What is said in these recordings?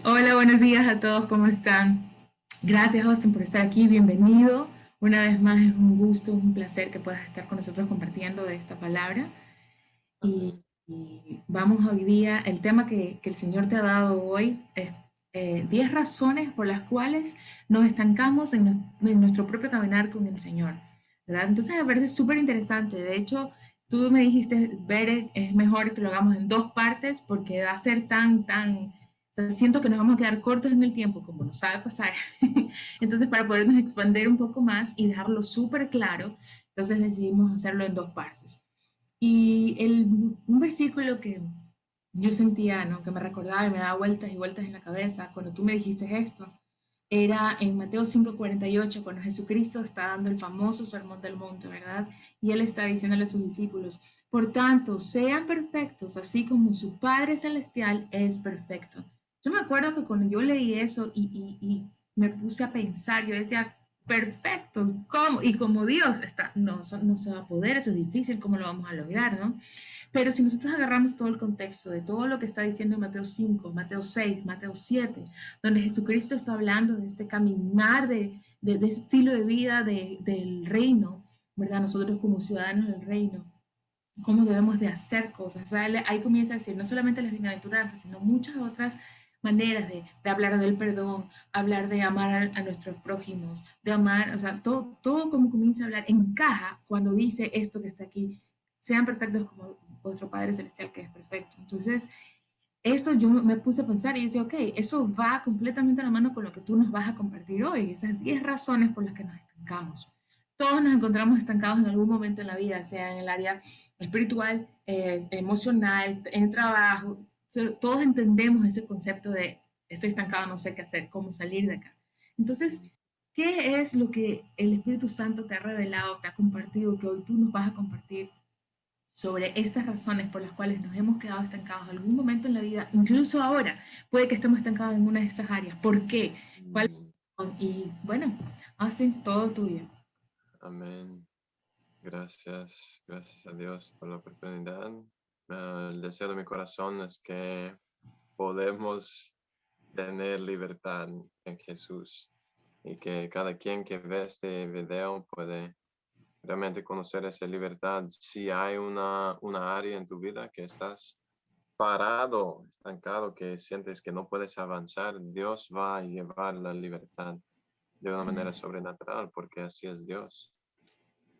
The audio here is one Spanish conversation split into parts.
Hola, buenos días a todos, ¿cómo están? Gracias, Austin, por estar aquí, bienvenido. Una vez más es un gusto, un placer que puedas estar con nosotros compartiendo de esta palabra. Y, Amén. y vamos hoy día, el tema que el Señor te ha dado hoy es 10 razones por las cuales nos estancamos en nuestro propio caminar con el Señor, ¿verdad? Entonces me parece súper interesante. De hecho, tú me dijiste, Bere, es mejor que lo hagamos en dos partes porque va a ser o sea, siento que nos vamos a quedar cortos en el tiempo, como nos sabe pasar. Entonces, para podernos expandir un poco más y dejarlo súper claro, entonces decidimos hacerlo en dos partes. Un versículo que yo sentía, ¿no? Que me recordaba y me daba vueltas y vueltas en la cabeza cuando tú me dijiste esto, era en Mateo 5:48, cuando Jesucristo está dando el famoso sermón del monte, ¿verdad? Y él está diciéndole a sus discípulos, por tanto, sean perfectos, así como su Padre Celestial es perfecto. Yo me acuerdo que cuando yo leí eso y me puse a pensar, yo decía, perfecto, ¿cómo? Y como Dios está, no, no se va a poder, eso es difícil, ¿cómo lo vamos a lograr, no? Pero si nosotros agarramos todo el contexto de todo lo que está diciendo en Mateo 5, Mateo 6, Mateo 7, donde Jesucristo está hablando de este caminar, de ese estilo de vida del reino, ¿verdad? Nosotros como ciudadanos del reino, cómo debemos de hacer cosas. O sea, ahí comienza a decir no solamente las bienaventuranzas, sino muchas otras maneras de hablar del perdón, hablar de amar a nuestros prójimos, de amar, o sea, todo como comienza a hablar encaja cuando dice esto que está aquí, sean perfectos como vuestro Padre Celestial que es perfecto. Entonces, eso yo me puse a pensar y decía, ok, eso va completamente a la mano con lo que tú nos vas a compartir hoy, esas 10 razones por las que nos estancamos. Todos nos encontramos estancados en algún momento en la vida, sea en el área espiritual, emocional, en el trabajo. O sea, todos entendemos ese concepto de estoy estancado, no sé qué hacer, cómo salir de acá. Entonces, ¿qué es lo que el Espíritu Santo te ha revelado, te ha compartido, que hoy tú nos vas a compartir sobre estas razones por las cuales nos hemos quedado estancados en algún momento en la vida, incluso ahora, puede que estemos estancados en una de estas áreas? ¿Por qué? ¿Cuál? Mm, Y bueno, Austin, todo tuyo. Amén. Gracias a Dios por la oportunidad. El deseo de mi corazón es que podemos tener libertad en Jesús y que cada quien que ve este video puede realmente conocer esa libertad. Si hay una área en tu vida que estás parado, estancado, que sientes que no puedes avanzar, Dios va a llevar la libertad de una manera sobrenatural, porque así es Dios.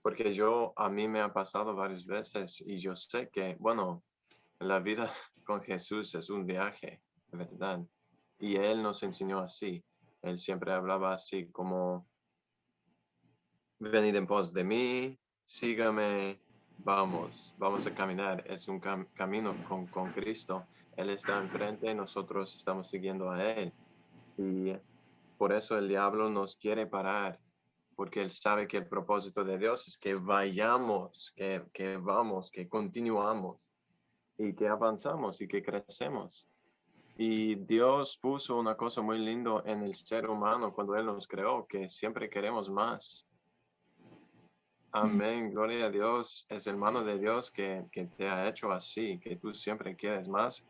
Porque a mí me ha pasado varias veces y yo sé que, bueno, la vida con Jesús es un viaje, de verdad. Y Él nos enseñó así. Él siempre hablaba así como, venid en pos de mí, sígame, vamos a caminar. Es un camino con Cristo. Él está enfrente, nosotros estamos siguiendo a Él. Y por eso el diablo nos quiere parar, porque él sabe que el propósito de Dios es que vayamos, que vamos, que continuamos y que avanzamos y que crecemos. Y Dios puso una cosa muy linda en el ser humano cuando Él nos creó, que siempre queremos más. Amén, gloria a Dios. Es el mano de Dios que te ha hecho así, que tú siempre quieres más.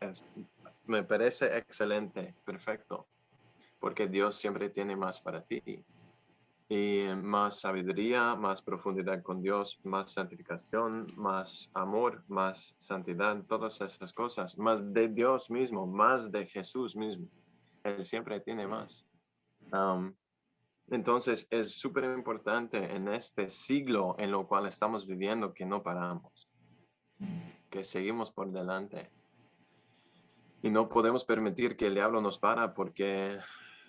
Me parece excelente, perfecto, porque Dios siempre tiene más para ti. Y más sabiduría, más profundidad con Dios, más santificación, más amor, más santidad, todas esas cosas, más de Dios mismo, más de Jesús mismo. Él siempre tiene más. Um, entonces es súper importante en este siglo en lo cual estamos viviendo que no paramos, que seguimos por delante. Y no podemos permitir que el diablo nos para porque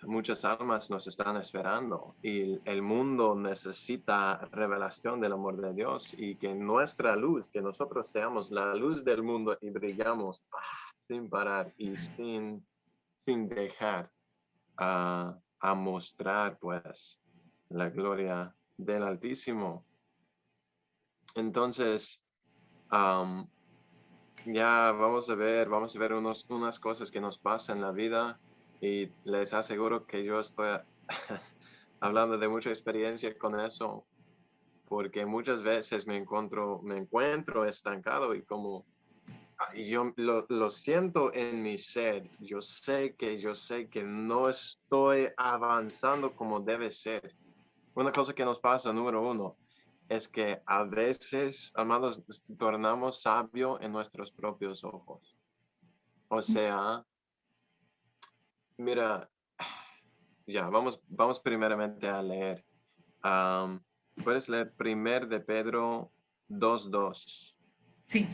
muchas almas nos están esperando y el mundo necesita revelación del amor de Dios y que nuestra luz, que nosotros seamos la luz del mundo y brillamos sin parar y sin dejar a mostrar pues la gloria del Altísimo. Entonces, um, ya vamos a ver unas cosas que nos pasan en la vida y les aseguro que yo estoy hablando de mucha experiencia con eso, porque muchas veces me encuentro estancado y como y yo lo siento en mi ser. Yo sé que no estoy avanzando como debe ser. Una cosa que nos pasa, número uno, es que a veces, amados, tornamos sabio en nuestros propios ojos. O sea, mira, ya, vamos primeramente a leer. Puedes leer primer de Pedro 2:2. Sí,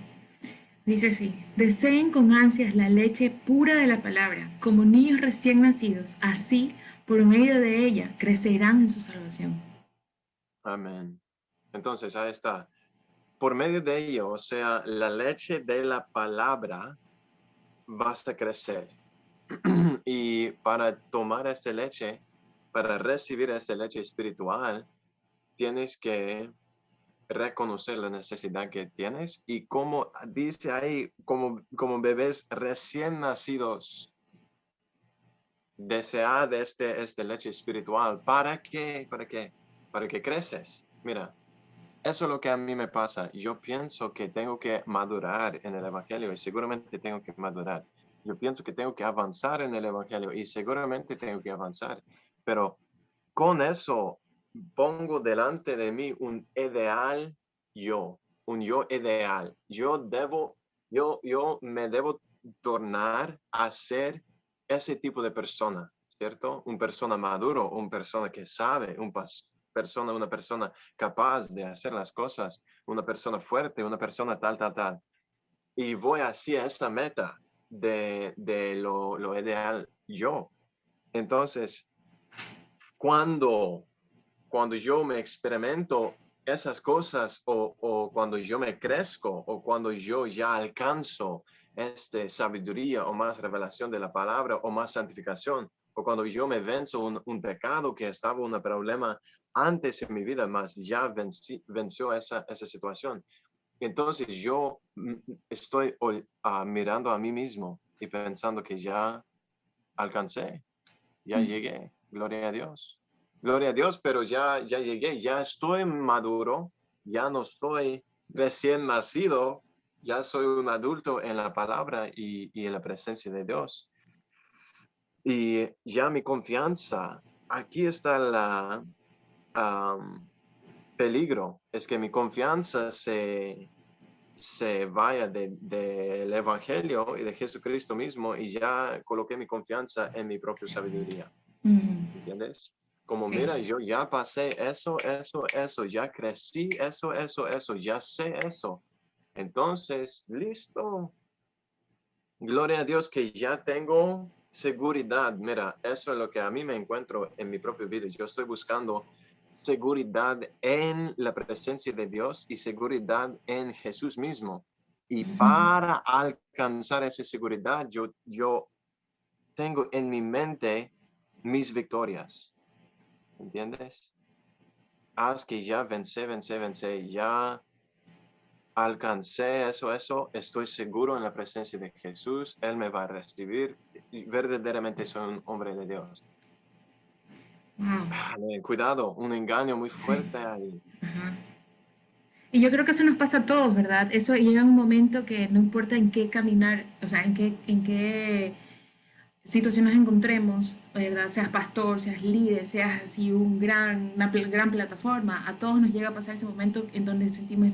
dice así, deseen con ansias la leche pura de la palabra, como niños recién nacidos, así, por medio de ella, crecerán en su salvación. Amén. Entonces, ahí está. Por medio de ello, o sea, la leche de la palabra vas a crecer. Y para tomar esta leche, para recibir esta leche espiritual, tienes que reconocer la necesidad que tienes y como dice ahí, como bebés recién nacidos, desear de esta leche espiritual. ¿Para qué? ¿Para qué? Para que creces. Mira, eso es lo que a mí me pasa. Yo pienso que tengo que madurar en el Evangelio y seguramente tengo que madurar. Yo pienso que tengo que avanzar en el Evangelio y seguramente tengo que avanzar. Pero con eso pongo delante de mí un ideal yo, un yo ideal. Yo me debo tornar a ser ese tipo de persona, ¿cierto? Un persona maduro, una persona que sabe, una persona capaz de hacer las cosas, una persona fuerte, una persona tal. Y voy hacia esa meta de lo ideal yo. Entonces, cuando yo me experimento esas cosas o cuando yo me crezco o cuando yo ya alcanzo sabiduría o más revelación de la palabra o más santificación o cuando yo me venzo un pecado que estaba un problema antes en mi vida, más ya venció esa situación. Entonces yo estoy mirando a mí mismo y pensando que ya alcancé, ya llegué, gloria a Dios. Gloria a Dios, pero ya llegué, ya estoy maduro, ya no estoy recién nacido, ya soy un adulto en la palabra y en la presencia de Dios. Y ya mi confianza, aquí está la peligro, es que mi confianza se vaya del Evangelio y de Jesucristo mismo y ya coloqué mi confianza en mi propia sabiduría. ¿Entiendes? Como Sí. mira, yo ya pasé eso, ya crecí eso, ya sé eso. Entonces, listo. Gloria a Dios que ya tengo seguridad. Mira, eso es lo que a mí me encuentro en mi propia vida. Yo estoy buscando seguridad en la presencia de Dios y seguridad en Jesús mismo. Y para alcanzar esa seguridad, yo tengo en mi mente mis victorias. ¿Entiendes? Haz que ya vencé, ya alcancé eso, estoy seguro en la presencia de Jesús, Él me va a recibir y verdaderamente soy un hombre de Dios. Wow. Cuidado, un engaño muy Sí. fuerte ahí. Ajá. Y yo creo que eso nos pasa a todos, ¿verdad? Eso llega un momento que no importa en qué caminar, o sea, en qué situación nos encontremos, ¿verdad? Seas pastor, seas líder, seas así una gran plataforma, a todos nos llega a pasar ese momento en donde sentimos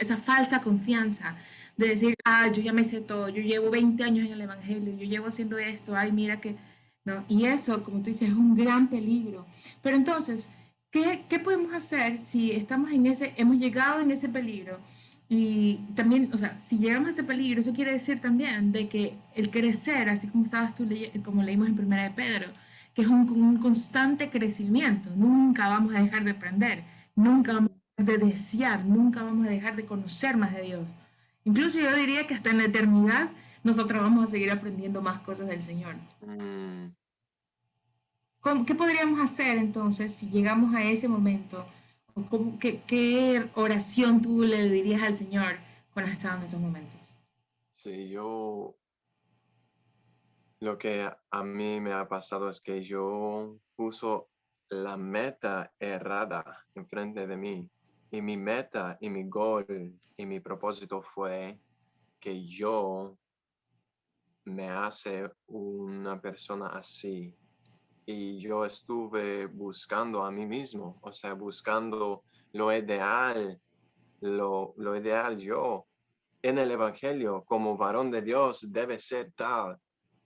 esa falsa confianza de decir, yo ya me sé todo, yo llevo 20 años en el Evangelio, yo llevo haciendo esto, ay, mira que, ¿no? Y eso, como tú dices, es un gran peligro. Pero entonces, ¿qué podemos hacer si estamos hemos llegado en ese peligro? Y también, o sea, si llegamos a ese peligro, eso quiere decir también de que el crecer, así como estabas tú como leímos en Primera de Pedro, que es un constante crecimiento, nunca vamos a dejar de aprender, nunca vamos a dejar de desear, nunca vamos a dejar de conocer más de Dios. Incluso yo diría que hasta en la eternidad nosotros vamos a seguir aprendiendo más cosas del Señor. Mm, ¿Qué podríamos hacer entonces si llegamos a ese momento? ¿Qué oración tú le dirías al Señor cuando has estado en esos momentos? sí, lo que a mí me ha pasado es que yo puso la meta errada enfrente de mí. Y mi meta y mi gol y mi propósito fue que yo me hace una persona así. Y yo estuve buscando a mí mismo, o sea, buscando lo ideal, lo ideal yo en el Evangelio como varón de Dios debe ser tal.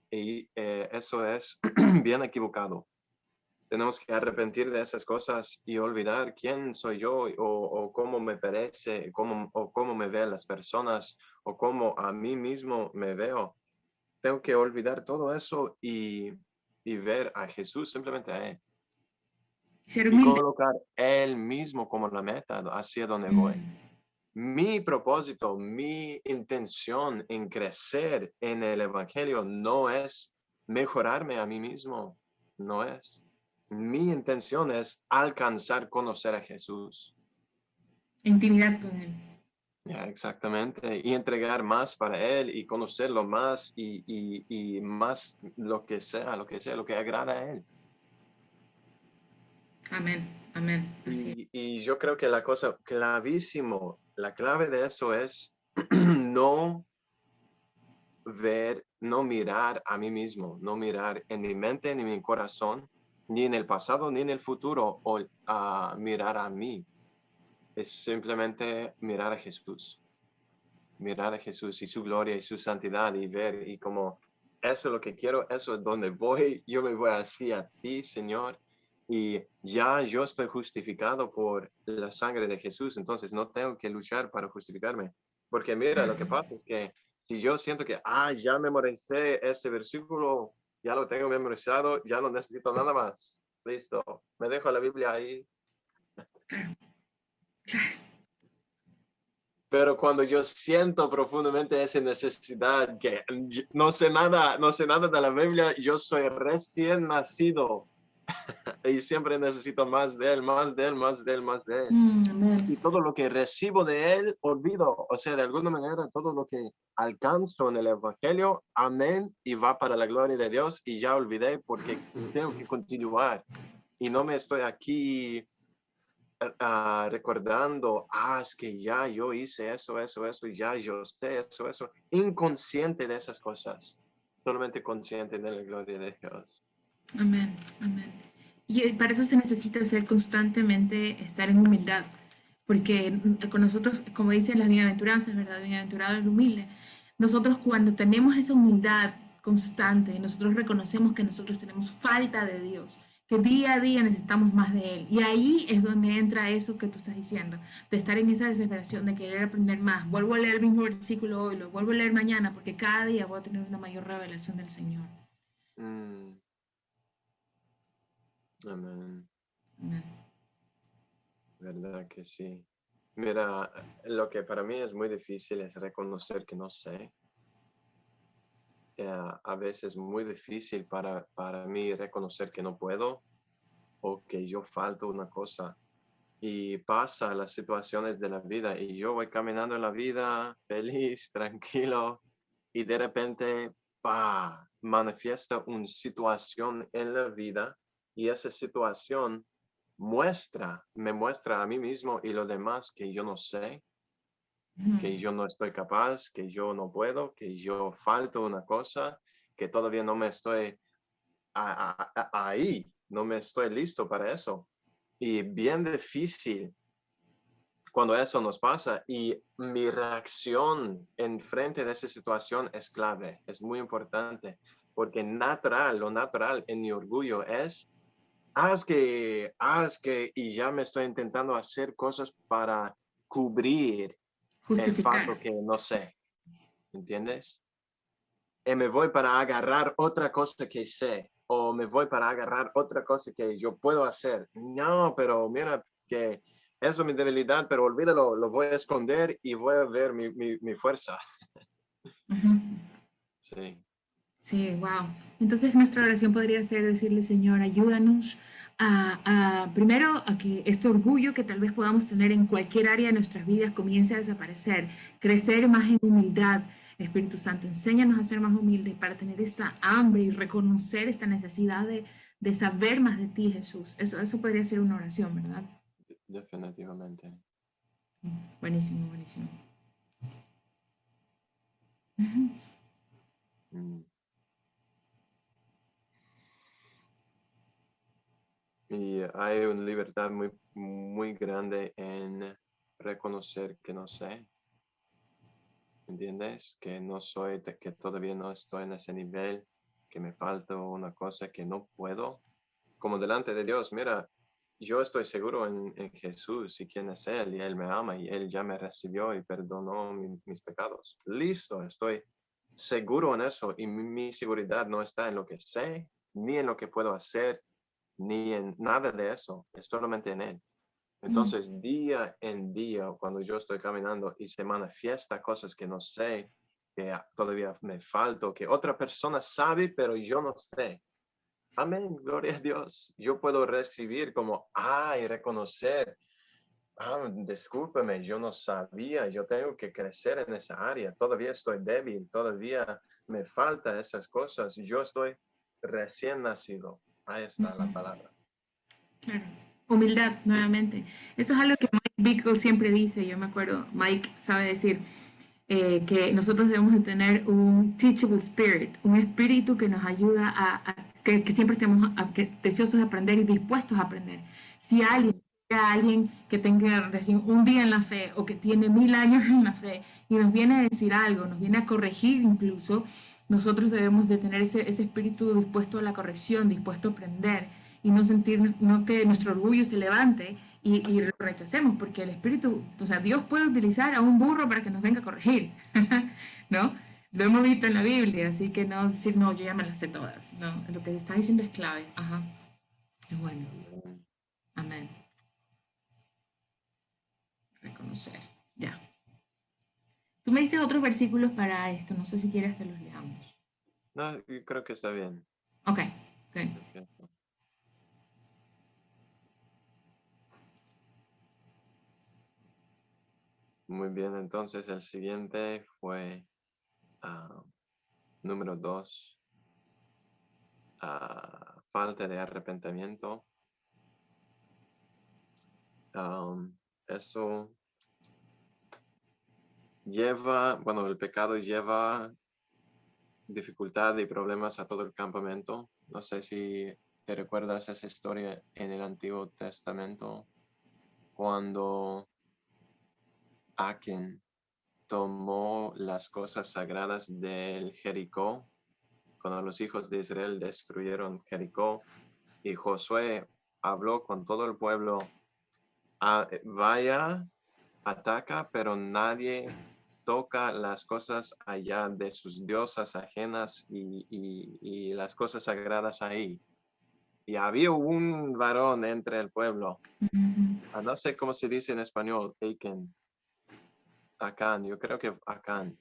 Y eso es bien equivocado. Tenemos que arrepentir de esas cosas y olvidar quién soy yo o cómo me parece, o cómo me ven las personas o cómo a mí mismo me veo. Tengo que olvidar todo eso y ver a Jesús, simplemente a Él. Ser Y humilde. colocar Él mismo como la meta hacia donde voy. Mi propósito, mi intención en crecer en el Evangelio no es mejorarme a mí mismo, no es. Mi intención es alcanzar, conocer a Jesús. Intimidad con Él. Ya, exactamente. Y entregar más para Él y conocerlo más y más lo que sea, lo que agrada a Él. Amén, amén. Así es. Y yo creo que la cosa clavísimo, la clave de eso es no ver, no mirar a mí mismo, no mirar en mi mente, ni en mi corazón, ni en el pasado, ni en el futuro, o mirar a mí. Es simplemente mirar a Jesús y su gloria y su santidad y ver y como eso es lo que quiero, eso es donde voy, yo me voy así a ti, Señor. Y ya yo estoy justificado por la sangre de Jesús, entonces no tengo que luchar para justificarme. Porque mira, lo que pasa es que si yo siento que, ya memoricé ese versículo, ya lo tengo memorizado, ya no necesito nada más. Listo, me dejo la Biblia ahí. Claro, claro. Pero cuando yo siento profundamente esa necesidad, que no sé nada de la Biblia, yo soy recién nacido y siempre necesito más de él, más de él, más de él, más de él. Amén. Y todo lo que recibo de él, olvido. O sea, de alguna manera, todo lo que alcanzo en el Evangelio, amén, y va para la gloria de Dios y ya olvidé porque tengo que continuar. Y no me estoy aquí recordando, es que ya yo hice eso, y ya yo sé eso, inconsciente de esas cosas, solamente consciente de la gloria de Dios. Amén, amén. Y para eso se necesita ser constantemente, estar en humildad, porque con nosotros, como dicen las bienaventuranzas, ¿verdad? Bienaventurado el humilde. Nosotros cuando tenemos esa humildad constante, nosotros reconocemos que nosotros tenemos falta de Dios, que día a día necesitamos más de Él. Y ahí es donde entra eso que tú estás diciendo, de estar en esa desesperación, de querer aprender más. Vuelvo a leer el mismo versículo hoy, lo vuelvo a leer mañana, porque cada día voy a tener una mayor revelación del Señor. Mm, amén. Amén. ¿Verdad que sí? Mira, lo que para mí es muy difícil es reconocer que no sé. A veces muy difícil para mí reconocer que no puedo o que yo falto una cosa. Y pasa las situaciones de la vida y yo voy caminando en la vida feliz, tranquilo y de repente, manifiesta una situación en la vida y esa situación me muestra a mí mismo y los demás que yo no sé, que yo no estoy capaz, que yo no puedo, que yo falto una cosa, que todavía no me estoy ahí, no me estoy listo para eso. Y bien difícil cuando eso nos pasa y mi reacción en frente de esa situación es clave, es muy importante, porque lo natural en mi orgullo es, haz que, y ya me estoy intentando hacer cosas para cubrir el Justificar. facto que no sé, ¿entiendes? Y me voy para agarrar otra cosa que sé, o me voy para agarrar otra cosa que yo puedo hacer. No, pero mira que eso es mi debilidad, pero olvídalo, lo voy a esconder y voy a ver mi fuerza. Ujú. Sí, Sí, wow. Entonces nuestra oración podría ser decirle, Señor, ayúdanos primero a que este orgullo que tal vez podamos tener en cualquier área de nuestras vidas comience a desaparecer, crecer más en humildad. Espíritu Santo, enséñanos a ser más humildes para tener esta hambre y reconocer esta necesidad de saber más de ti, Jesús. Eso podría ser una oración, ¿verdad? definitivamente. Buenísimo, buenísimo. Ujú. Mm. Y hay una libertad muy, muy grande en reconocer que no sé, ¿entiendes? Que no soy, que todavía no estoy en ese nivel, que me falta una cosa que no puedo. Como delante de Dios, mira, yo estoy seguro en Jesús y quién es Él, y Él me ama, y Él ya me recibió y perdonó mis pecados. Listo, estoy seguro en eso, y mi seguridad no está en lo que sé, ni en lo que puedo hacer, ni en nada de eso, es solamente en Él. Mm, Entonces, día en día, cuando yo estoy caminando y se manifiesta cosas que no sé, que todavía me falta, que otra persona sabe, pero yo no sé. Amén, gloria a Dios. Yo puedo recibir como, y reconocer, discúlpame, yo no sabía, yo tengo que crecer en esa área, todavía estoy débil, todavía me faltan esas cosas, yo estoy recién nacido. Ahí está la palabra. claro. Humildad, nuevamente. Eso es algo que Mike Bickle siempre dice. Yo me acuerdo, Mike sabe decir que nosotros debemos de tener un teachable spirit, un espíritu que nos ayuda que siempre estemos deseosos de aprender y dispuestos a aprender. Si Mm, alguien que tenga recién un día en la fe o que tiene 1000 años en la fe y nos viene a decir algo, nos viene a corregir incluso, nosotros debemos de tener ese espíritu dispuesto a la corrección, dispuesto a aprender y no sentir, no que nuestro orgullo se levante y lo rechacemos, porque el espíritu, o sea, Dios puede utilizar a un burro para que nos venga a corregir, ¿no? Lo hemos visto en la Biblia, así que no decir, no, yo ya me las sé todas, no, lo que está diciendo es clave, ajá, es bueno, amén. amén, reconocer, ya. Tú me diste otros versículos para esto, no sé si quieres que los leamos. No, yo creo que está bien. Ok, ok. Perfecto. Muy bien, entonces el siguiente fue ah, número 2, falta de arrepentimiento. Eso bueno, el pecado lleva dificultad y problemas a todo el campamento. No sé si te recuerdas esa historia en el Antiguo Testamento, cuando Achan tomó las cosas sagradas del Jericó, cuando los hijos de Israel destruyeron Jericó, y Josué habló con todo el pueblo, vaya, ataca, pero nadie toca las cosas allá de sus diosas ajenas y las cosas sagradas ahí. Y había un varón entre el pueblo, no sé cómo se dice en español, Acán, yo creo que Acán.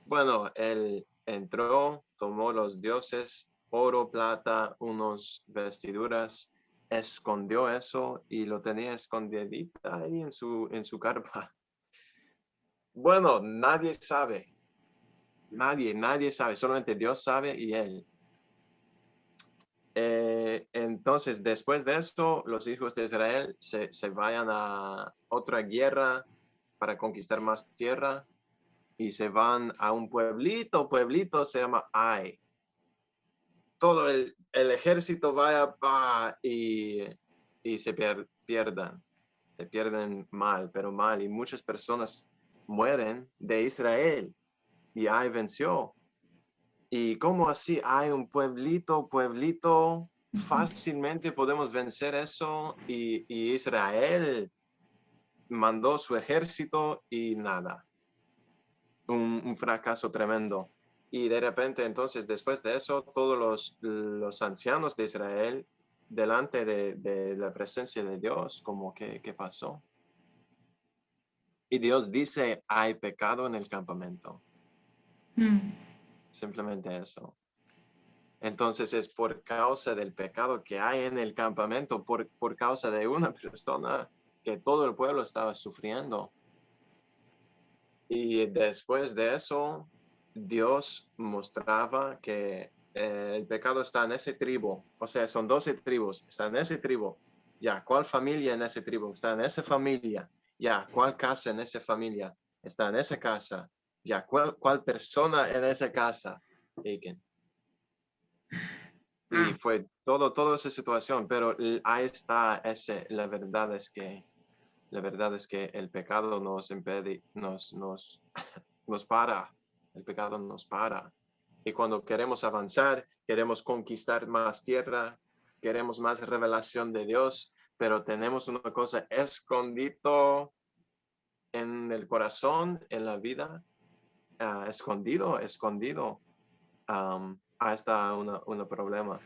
Bueno, él entró, tomó los dioses, oro, plata, unos vestiduras, escondió eso y lo tenía escondidita ahí en su carpa. Bueno, nadie sabe, solamente Dios sabe y él. Entonces, después de esto, los hijos de Israel se vayan a otra guerra para conquistar más tierra y se van a un pueblito se llama Ai. Todo el ejército vaya y se pierden mal, pero mal, y muchas personas mueren de Israel y Ai venció. ¿Y cómo así hay un pueblito? Fácilmente podemos vencer eso y Israel mandó su ejército y nada, un fracaso tremendo. Y de repente entonces después de eso todos los ancianos de Israel delante de la presencia de Dios, como que ¿qué pasó? Y Dios dice, hay pecado en el campamento. Mm, Simplemente eso. Entonces es por causa del pecado que hay en el campamento, por causa de una persona que todo el pueblo estaba sufriendo. Y después de eso, Dios mostraba que el pecado está en ese tribu. O sea, son 12 tribus, está en ese tribu. Ya, ¿cuál familia en ese tribu? Está en esa familia. Ya, ¿cuál casa en esa familia? Está en esa casa. ya, ¿cuál persona en esa casa? Achan. Y fue toda esa situación, pero ahí está la verdad es que el pecado nos impide, nos para, el pecado nos para. Y cuando queremos avanzar, queremos conquistar más tierra, queremos más revelación de Dios, pero tenemos una cosa escondido en el corazón, en la vida, escondido, ahí está un problema.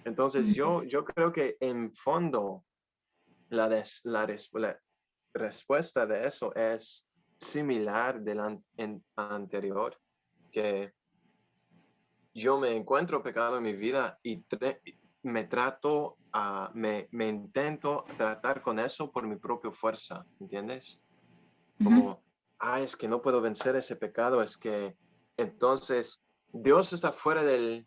Entonces yo creo que en fondo la respuesta de eso es similar del anterior, que yo me encuentro pecado en mi vida y me intento tratar con eso por mi propia fuerza, ¿entiendes? Como, es que no puedo vencer ese pecado, es que entonces Dios está fuera de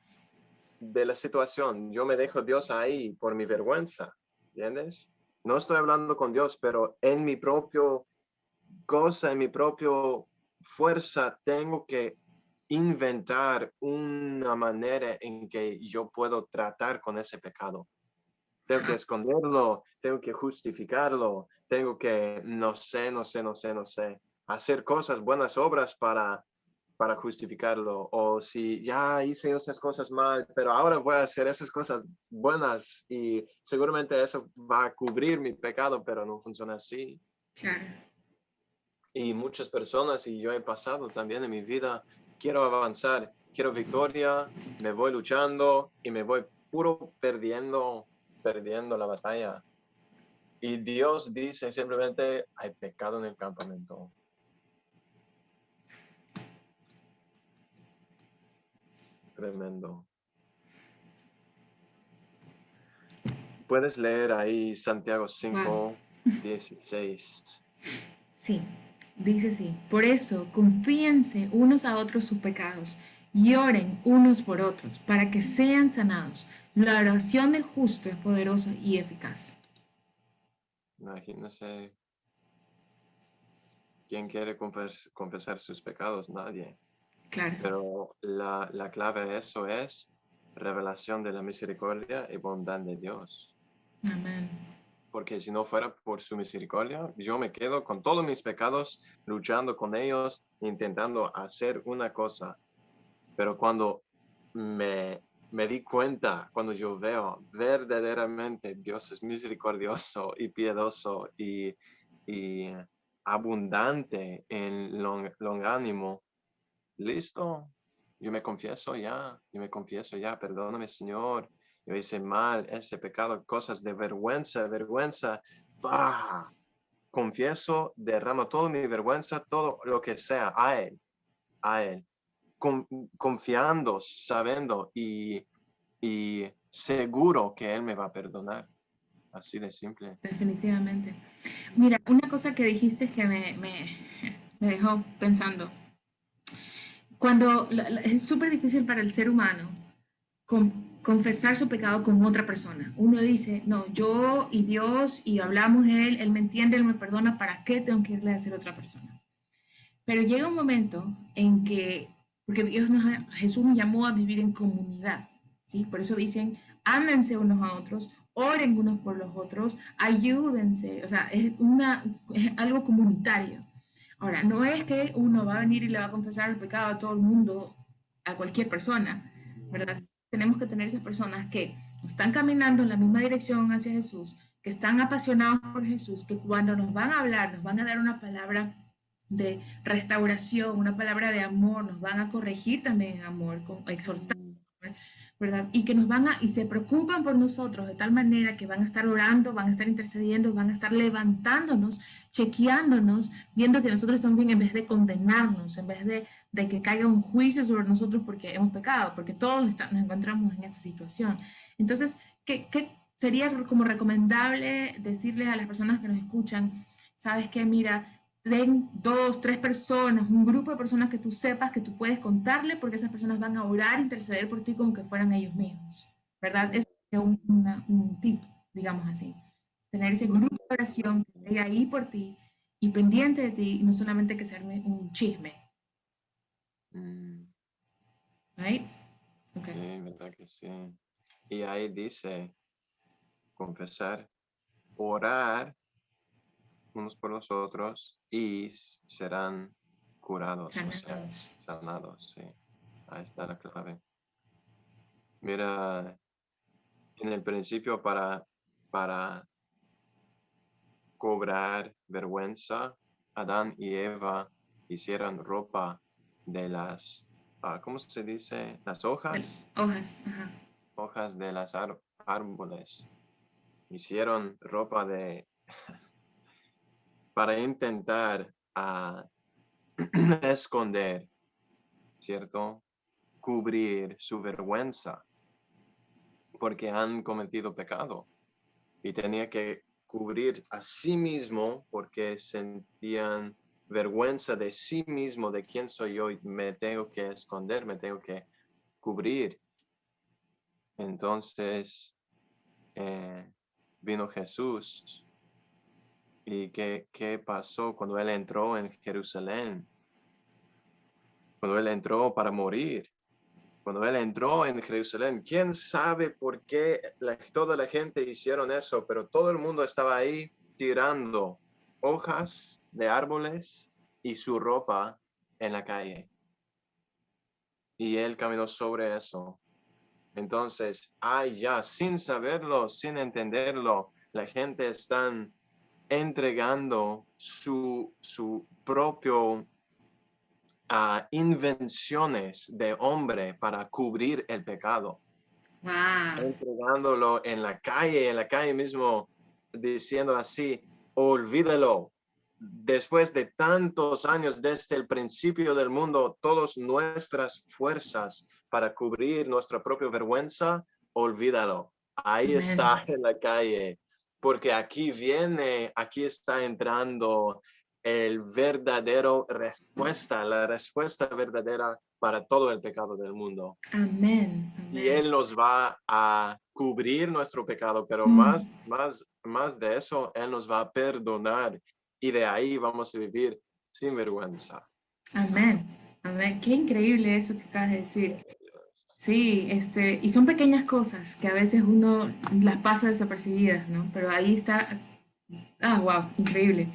la situación. Yo me dejo Dios ahí por mi vergüenza, ¿entiendes? No estoy hablando con Dios, pero en mi propio cosa, en mi propio fuerza, tengo que inventar una manera en que yo puedo tratar con ese pecado. Tengo que esconderlo, tengo que justificarlo, tengo que, no sé, hacer cosas, buenas obras para justificarlo. O si ya hice esas cosas mal, pero ahora voy a hacer esas cosas buenas y seguramente eso va a cubrir mi pecado, pero no funciona así. Claro. Y muchas personas, y yo he pasado también en mi vida, quiero avanzar, quiero victoria, me voy luchando y me voy puro perdiendo la batalla. Y Dios dice simplemente, hay pecado en el campamento. Tremendo. Puedes leer ahí Santiago 5:16. Sí, dice así. Por eso, confíense unos a otros sus pecados y oren unos por otros para que sean sanados. La oración del justo es poderosa y eficaz. Imagínese, ¿quién quiere confesar sus pecados? Nadie. Claro. Pero la clave de eso es revelación de la misericordia y bondad de Dios. Amén. Porque si no fuera por su misericordia, yo me quedo con todos mis pecados, luchando con ellos, intentando hacer una cosa. Pero cuando me di cuenta, cuando yo veo verdaderamente Dios es misericordioso y piadoso y abundante en longánimo, listo, yo me confieso ya, perdóname Señor, yo hice mal ese pecado, cosas de vergüenza, confieso, derramo toda mi vergüenza, todo lo que sea a Él, confiando, sabiendo y seguro que Él me va a perdonar, así de simple. Definitivamente. Mira, una cosa que dijiste que me dejó pensando. Cuando es súper difícil para el ser humano confesar su pecado con otra persona. Uno dice, no, yo y Dios, y hablamos él me entiende, él me perdona, ¿para qué tengo que irle a decir a otra persona? Pero llega un momento en que, porque Jesús nos llamó a vivir en comunidad, ¿sí? Por eso dicen, ámense unos a otros, oren unos por los otros, ayúdense, o sea, es algo comunitario. Ahora, no es que uno va a venir y le va a confesar el pecado a todo el mundo, a cualquier persona, ¿verdad? Tenemos que tener esas personas que están caminando en la misma dirección hacia Jesús, que están apasionados por Jesús, que cuando nos van a hablar, nos van a dar una palabra de restauración, una palabra de amor, nos van a corregir también en amor, exhortar, ¿verdad? Y que y se preocupan por nosotros de tal manera que van a estar orando, van a estar intercediendo, van a estar levantándonos, chequeándonos, viendo que nosotros estamos bien en vez de condenarnos, en vez de que caiga un juicio sobre nosotros porque hemos pecado, porque todos nos encontramos en esta situación. Entonces, ¿qué sería como recomendable decirles a las personas que nos escuchan? Sabes que, mira, ten 2, 3 personas, un grupo de personas que tú sepas que tú puedes contarle, porque esas personas van a orar, interceder por ti como que fueran ellos mismos, ¿verdad? Eso es un tip, digamos así. Tener ese grupo de oración que esté ahí por ti y pendiente de ti, y no solamente que se arme un chisme. Mm, Right? Okay. sí, verdad que sí. Y ahí dice confesar, orar unos por los otros y serán curados, o sea, Sanados. sanados, sí. Ahí está la clave. Mira, en el principio para cobrar vergüenza, Adán y Eva hicieron ropa de las, ¿cómo se dice? Las hojas, Hojas. Ajá. hojas de las árboles. Hicieron ropa para intentar esconder, ¿cierto? Cubrir su vergüenza porque han cometido pecado y tenía que cubrir a sí mismo porque sentían vergüenza de sí mismo, de quién soy yo y me tengo que esconder, me tengo que cubrir. Entonces vino Jesús y ¿qué pasó cuando él entró en Jerusalén? Cuando él entró para morir. Cuando él entró en Jerusalén, quién sabe por qué toda la gente hicieron eso, pero todo el mundo estaba ahí tirando hojas de árboles y su ropa en la calle. Y él caminó sobre eso. Entonces, ya, sin saberlo, sin entenderlo, la gente está entregando su propio invenciones de hombre para cubrir el pecado. Wow. Entregándolo en la calle mismo, diciendo así, olvídalo. Después de tantos años desde el principio del mundo, todas nuestras fuerzas para cubrir nuestra propia vergüenza, olvídalo. Ahí Amen. está en la calle, porque aquí está entrando la respuesta verdadera para todo el pecado del mundo. Amen. Y Amen. Él nos va a cubrir nuestro pecado, pero Mm. más de eso, Él nos va a perdonar y de ahí vamos a vivir sin vergüenza. Amén. Amén. Qué increíble eso que acabas de decir. Sí, y son pequeñas cosas que a veces uno las pasa desapercibidas, ¿no? Pero ahí está, wow, increíble.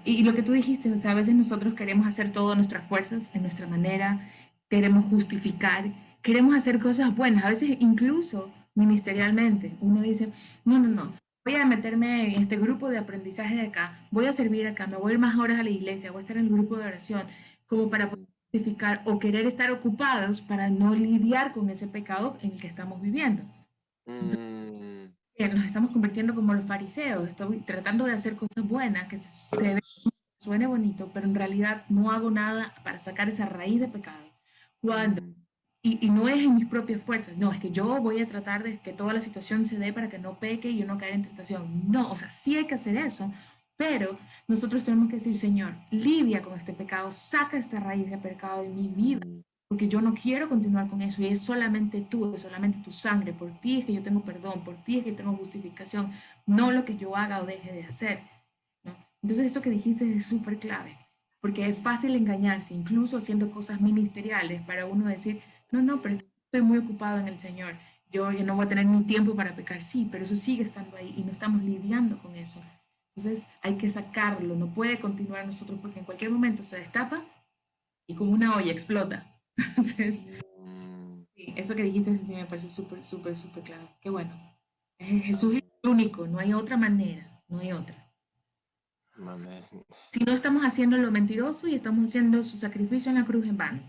Y lo que tú dijiste, o sea, a veces nosotros queremos hacer todo a nuestras fuerzas, en nuestra manera, queremos justificar, queremos hacer cosas buenas, a veces incluso ministerialmente. Uno dice, no, no, no, voy a meterme en este grupo de aprendizaje de acá, voy a servir acá, me voy a ir más horas a la iglesia, voy a estar en el grupo de oración, como para poder justificar o querer estar ocupados para no lidiar con ese pecado en el que estamos viviendo. Mm, Nos estamos convirtiendo como los fariseos, estoy tratando de hacer cosas buenas, que se suene bonito, pero en realidad no hago nada para sacar esa raíz de pecado. Cuando, mm, y no es en mis propias fuerzas, no, es que yo voy a tratar de que toda la situación se dé para que no peque y yo no caiga en tentación. No, o sea, sí hay que hacer eso, pero nosotros tenemos que decir, Señor, lidia con este pecado, saca esta raíz de pecado de mi vida, mm, porque yo no quiero continuar con eso y es solamente tú, es solamente tu sangre, por ti es que yo tengo perdón, por ti es que tengo justificación, no lo que yo haga o deje de hacer, ¿no? Entonces eso que dijiste es súper clave, porque es fácil engañarse, incluso haciendo cosas ministeriales, para uno decir, no, no, pero estoy muy ocupado en el Señor, yo no voy a tener ni tiempo para pecar, sí, pero eso sigue estando ahí y no estamos lidiando con eso. Entonces hay que sacarlo, no puede continuar nosotros porque en cualquier momento se destapa y como una olla explota. Entonces, mm, sí, eso que dijiste sí me parece súper, súper, súper claro. Qué bueno. Jesús es amén, el único, no hay otra manera, no hay otra. amén. Si no estamos haciendo lo mentiroso y estamos haciendo su sacrificio en la cruz en vano.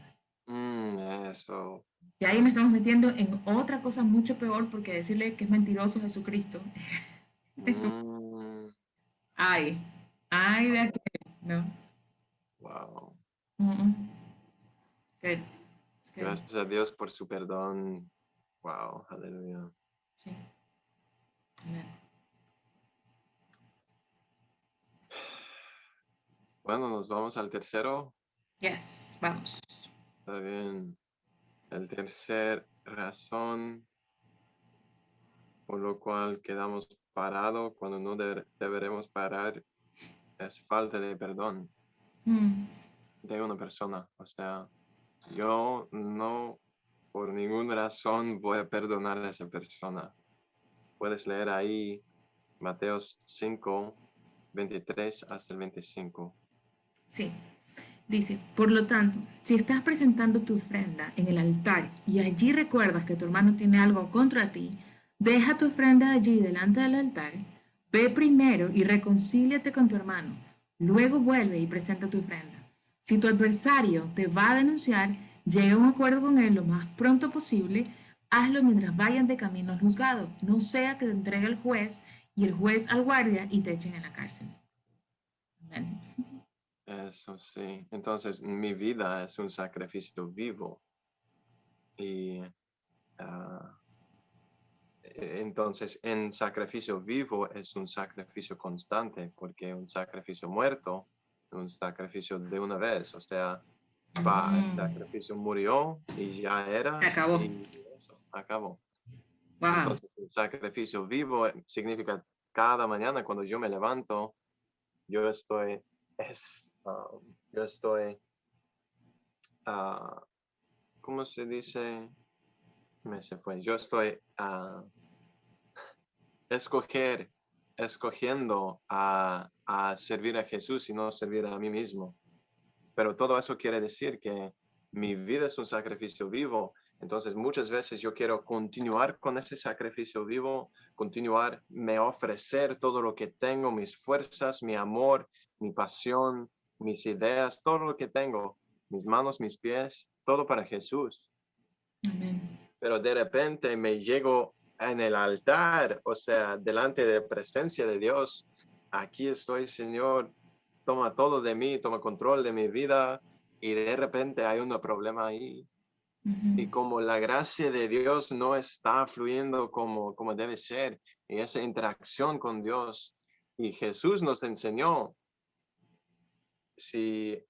Eso. Y ahí me estamos metiendo en otra cosa mucho peor porque decirle que es mentiroso Jesucristo. Mm, Ay, ay de aquel, ¿no? wow. Mm, mm. Good. It's good. Gracias a Dios por su perdón. Wow, aleluya. Sí. Amen. Bueno, nos vamos al tercero. Yes, vamos. Está bien. El tercer razón por lo cual quedamos parados cuando no deberemos parar es falta de perdón. Mm. de una persona. O sea, yo no por ninguna razón voy a perdonar a esa persona. Puedes leer ahí Mateos 5, 23 hasta el 25. Sí, dice, por lo tanto, si estás presentando tu ofrenda en el altar y allí recuerdas que tu hermano tiene algo contra ti, deja tu ofrenda allí delante del altar, ve primero y reconcíliate con tu hermano, luego vuelve y presenta tu ofrenda. Si tu adversario te va a denunciar, llega a un acuerdo con él lo más pronto posible, hazlo mientras vayan de camino al juzgado, no sea que te entregue al juez y el juez al guardia y te echen en la cárcel. Amén. Eso sí. Entonces, mi vida es un sacrificio vivo. Y ah, entonces, en sacrificio vivo es un sacrificio constante, porque un sacrificio muerto, un sacrificio de una vez, o sea, el sacrificio murió y ya Se era, acabó. y eso, acabó. Wow. Entonces, un sacrificio vivo significa cada mañana cuando yo me levanto, yo estoy, yo estoy, ah, ¿cómo se dice? Se fue. Yo estoy escogiendo a servir a Jesús y no servir a mí mismo. Pero todo eso quiere decir que mi vida es un sacrificio vivo. Entonces, muchas veces yo quiero continuar con ese sacrificio vivo, me ofrecer todo lo que tengo, mis fuerzas, mi amor, mi pasión, mis ideas, todo lo que tengo, mis manos, mis pies, todo para Jesús. Amén. Pero de repente me llego en el altar, o sea, delante de la presencia de Dios. Aquí estoy, Señor, toma todo de mí, toma control de mi vida, y de repente hay un problema ahí. Y como la gracia de Dios no está fluyendo como debe ser, y esa interacción con Dios, y Jesús nos enseñó, si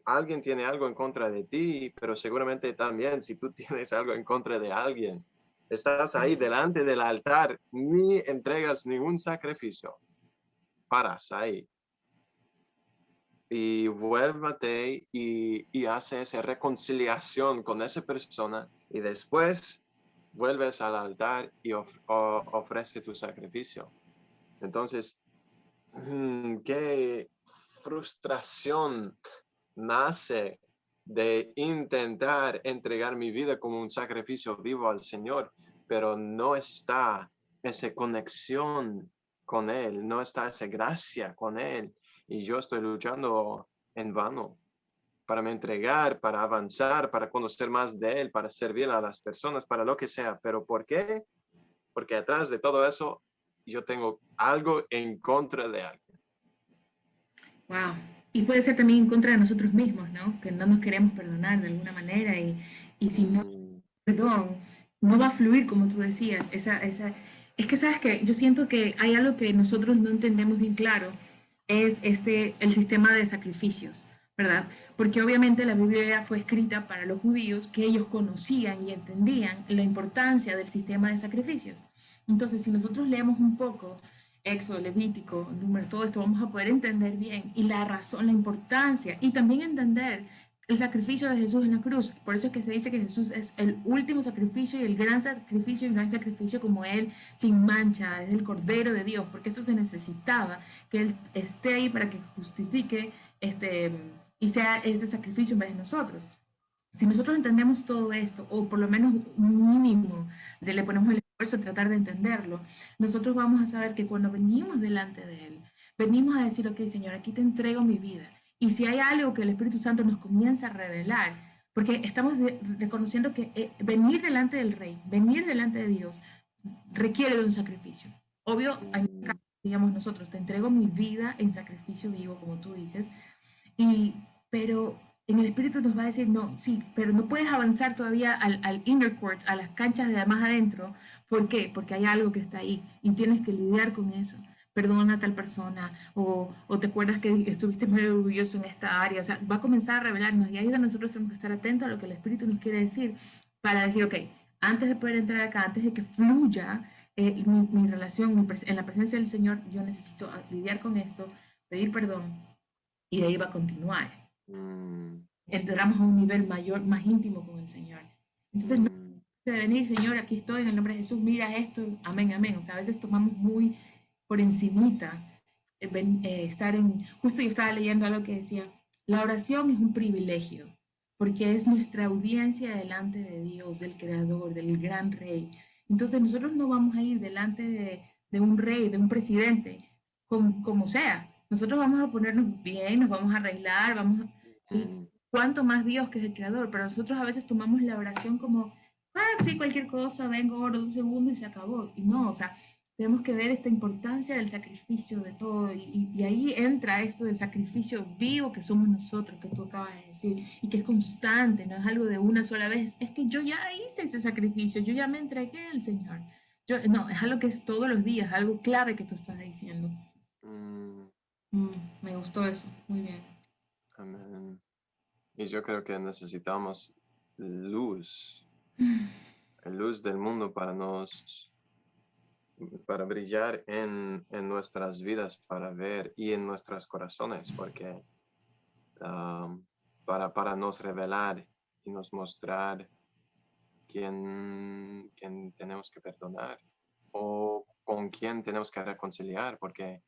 alguien tiene algo en contra de ti, pero seguramente también si tú tienes algo en contra de alguien, estás ahí delante del altar, ni entregas ningún sacrificio, paras ahí y vuélvate y hace esa reconciliación con esa persona y después vuelves al altar y ofrece tu sacrificio. Entonces, qué frustración nace de intentar entregar mi vida como un sacrificio vivo al Señor, pero no está esa conexión con Él, no está esa gracia con Él, y yo estoy luchando en vano para me entregar, para avanzar, para conocer más de Él, para servir a las personas, para lo que sea. ¿Pero por qué? Porque atrás de todo eso yo tengo algo en contra de alguien. Wow. Y puede ser también en contra de nosotros mismos, ¿no? Que no nos queremos perdonar de alguna manera y si no, Mm, perdón, no va a fluir como tú decías. Es que sabes que yo siento que hay algo que nosotros no entendemos bien claro, es el sistema de sacrificios, ¿verdad? Porque obviamente la Biblia fue escrita para los judíos que ellos conocían y entendían la importancia del sistema de sacrificios. Entonces, si nosotros leemos un poco Éxodo, Levítico, Número, todo esto, vamos a poder entender bien y la razón, la importancia y también entender el sacrificio de Jesús en la cruz. Por eso es que se dice que Jesús es el último sacrificio y el gran sacrificio como Él, sin mancha, es el Cordero de Dios, porque eso se necesitaba, que Él esté ahí para que justifique y sea este sacrificio en vez de nosotros. Si nosotros entendemos todo esto, o por lo menos un mínimo le ponemos el esfuerzo a tratar de entenderlo, nosotros vamos a saber que cuando venimos delante de Él, venimos a decir, ok, Señor, aquí te entrego mi vida. Y si hay algo que el Espíritu Santo nos comienza a revelar, porque estamos reconociendo que venir delante del Rey, venir delante de Dios, requiere de un sacrificio. Obvio, mm, digamos nosotros, te entrego mi vida en sacrificio vivo, como tú dices, pero en el espíritu nos va a decir, no, sí, pero no puedes avanzar todavía al inner court, a las canchas de más adentro. ¿Por qué? Porque hay algo que está ahí y tienes que lidiar con eso. Perdona a tal persona o te acuerdas que estuviste muy orgulloso en esta área. O sea, va a comenzar a revelarnos y ahí es donde nosotros tenemos que estar atentos a lo que el espíritu nos quiere decir para decir, ok, antes de poder entrar acá, antes de que fluya mi relación en la presencia del Señor, yo necesito lidiar con esto, pedir perdón y de ahí va a continuar. Mm, Entramos a un nivel mayor, más íntimo con el Señor. Entonces, no mm, de venir, Señor, aquí estoy en el nombre de Jesús, mira esto, amén, amén. O sea, a veces tomamos muy por encimita estar en... Justo yo estaba leyendo algo que decía, la oración es un privilegio, porque es nuestra audiencia delante de Dios, del Creador, del gran Rey. Entonces nosotros no vamos a ir delante de un rey, de un presidente, como sea. Nosotros vamos a ponernos bien, nos vamos a arreglar, vamos a... ¿sí? mm, Cuánto más Dios que es el Creador, pero nosotros a veces tomamos la oración como, sí, cualquier cosa, vengo, oro 2 segundos y se acabó. Y no, o sea, tenemos que ver esta importancia del sacrificio de todo y ahí entra esto del sacrificio vivo que somos nosotros, que tú acabas de decir, y que es constante, no es algo de una sola vez, es que yo ya hice ese sacrificio, yo ya me entregué al Señor. No, es algo que es todos los días, algo clave que tú estás diciendo. mm, Mm, me gustó eso, muy bien. amén. Y yo creo que necesitamos luz, luz del mundo para brillar en nuestras vidas, para ver y en nuestros corazones, porque um, para nos revelar y nos mostrar quién tenemos que perdonar o con quién tenemos que reconciliar, porque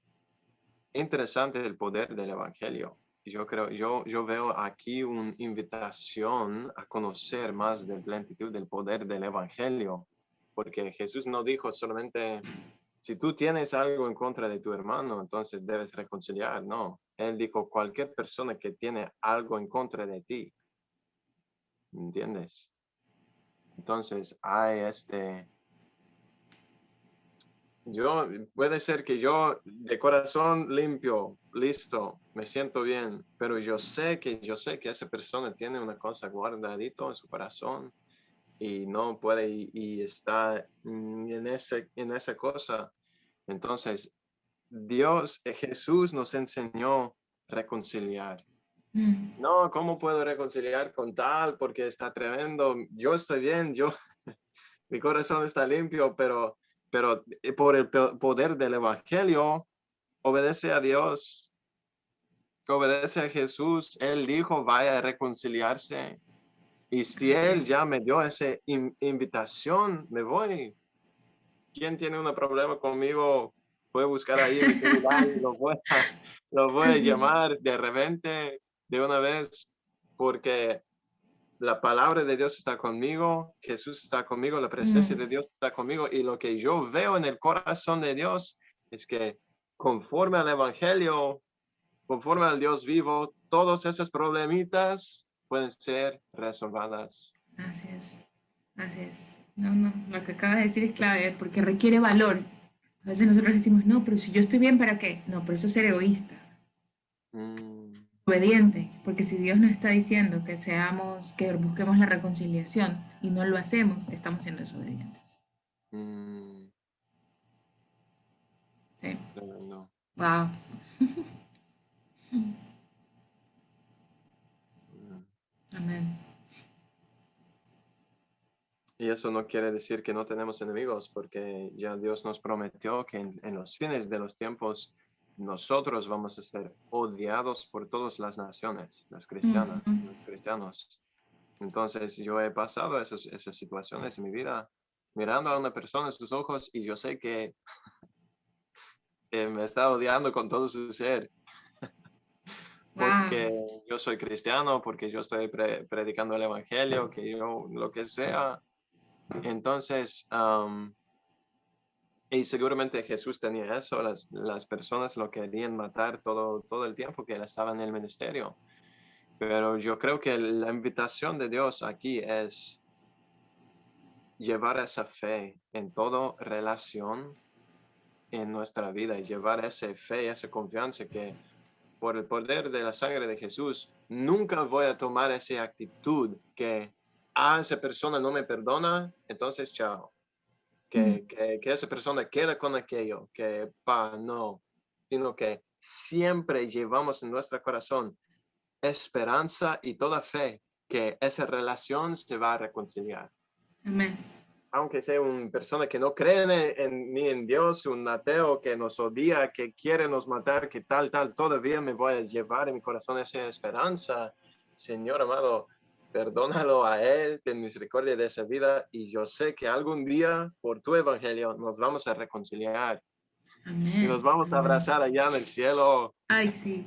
es interesante el poder del Evangelio. Yo veo aquí una invitación a conocer más de plenitud del poder del Evangelio, porque Jesús no dijo solamente, si tú tienes algo en contra de tu hermano, entonces debes reconciliar, no. Él dijo, cualquier persona que tiene algo en contra de ti, ¿entiendes? Entonces hay puede ser que yo de corazón limpio, listo, me siento bien, pero yo sé que esa persona tiene una cosa guardadito en su corazón y no puede y está en esa cosa. Entonces, Jesús nos enseñó reconciliar. Mm, No, ¿cómo puedo reconciliar con tal? Porque está tremendo. Yo estoy bien, mi corazón está limpio, pero por el poder del Evangelio, obedece a Dios, obedece a Jesús. Él dijo, vaya a reconciliarse. Y si así Él ya es. me dio esa invitación, me voy. ¿Quién tiene un problema conmigo? Puede buscar ahí mi celular y lo voy a Así es. llamar de repente, de una vez, porque la palabra de Dios está conmigo, Jesús está conmigo, la presencia Mm, de Dios está conmigo y lo que yo veo en el corazón de Dios es que conforme al Evangelio, conforme al Dios vivo, todos esos problemitas pueden ser resolvidas. así es. Así es. No, no, lo que acabas de decir es clave, porque requiere valor. A veces nosotros decimos, no, pero si yo estoy bien, ¿para qué? No, pero eso es ser egoísta, Mm, obediente, porque si Dios nos está diciendo que seamos, que busquemos la reconciliación y no lo hacemos, estamos siendo desobedientes. mm, Sí. tremendo. Wow. Mm. Amén. Y eso no quiere decir que no tenemos enemigos, porque ya Dios nos prometió que en los fines de los tiempos nosotros vamos a ser odiados por todas las naciones, Ujú. los cristianos. Entonces yo he pasado esas situaciones en mi vida, mirando a una persona en sus ojos y yo sé que me está odiando con todo su ser, Wow. porque yo soy cristiano, porque yo estoy predicando el evangelio, que yo lo que sea. Entonces, y seguramente Jesús tenía eso, las personas lo querían matar todo el tiempo que él estaba en el ministerio. Pero yo creo que la invitación de Dios aquí es llevar esa fe en toda relación en nuestra vida y llevar esa fe, esa confianza que por el poder de la sangre de Jesús, nunca voy a tomar esa actitud que, esa persona no me perdona, entonces chao. Mm. Que esa persona queda con aquello, que no, sino que siempre llevamos en nuestro corazón esperanza y toda fe que esa relación se va a reconciliar. Amén. aunque sea una persona que no cree ni en Dios, un ateo que nos odia, que quiere nos matar, que tal, todavía me voy a llevar en mi corazón esa esperanza. Señor amado, perdónalo a él, ten misericordia de esa vida, y yo sé que algún día, por tu evangelio, nos vamos a reconciliar y Amén. nos vamos a Amén. abrazar allá en el cielo. Ay, sí.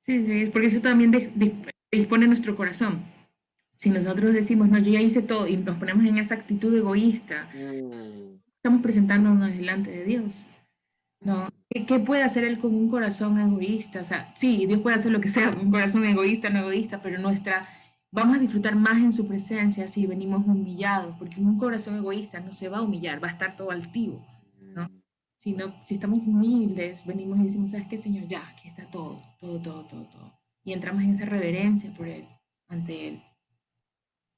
Sí, sí, es porque eso también dispone nuestro corazón. Si nosotros decimos, no, yo ya hice todo y nos ponemos en esa actitud egoísta, Mm, estamos presentándonos delante de Dios. ¿No? mm, ¿Qué puede hacer Él con un corazón egoísta? O sea, sí, Dios puede hacer lo que sea, un corazón egoísta, no egoísta, pero vamos a disfrutar más en su presencia si venimos humillados, porque un corazón egoísta no se va a humillar, va a estar todo altivo, ¿no? mm. Si estamos humildes, venimos y decimos, ¿sabes qué, Señor? Ya, aquí está todo, todo, todo, todo, todo. Y entramos en esa reverencia por Él, ante Él.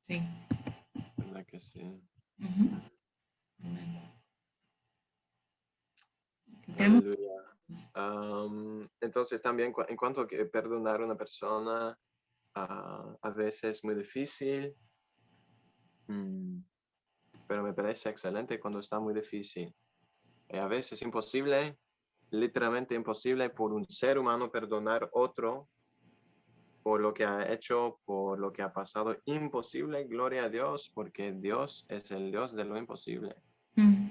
Sí. ¿Verdad que sí? Ujú. Tenemos, Aleluya. Entonces también en cuanto a que perdonar a una persona, a veces es muy difícil, mm, pero me parece excelente cuando está muy difícil. A veces imposible, literalmente imposible por un ser humano perdonar otro por lo que ha hecho, por lo que ha pasado. Imposible, gloria a Dios, porque Dios es el Dios de lo imposible. mm,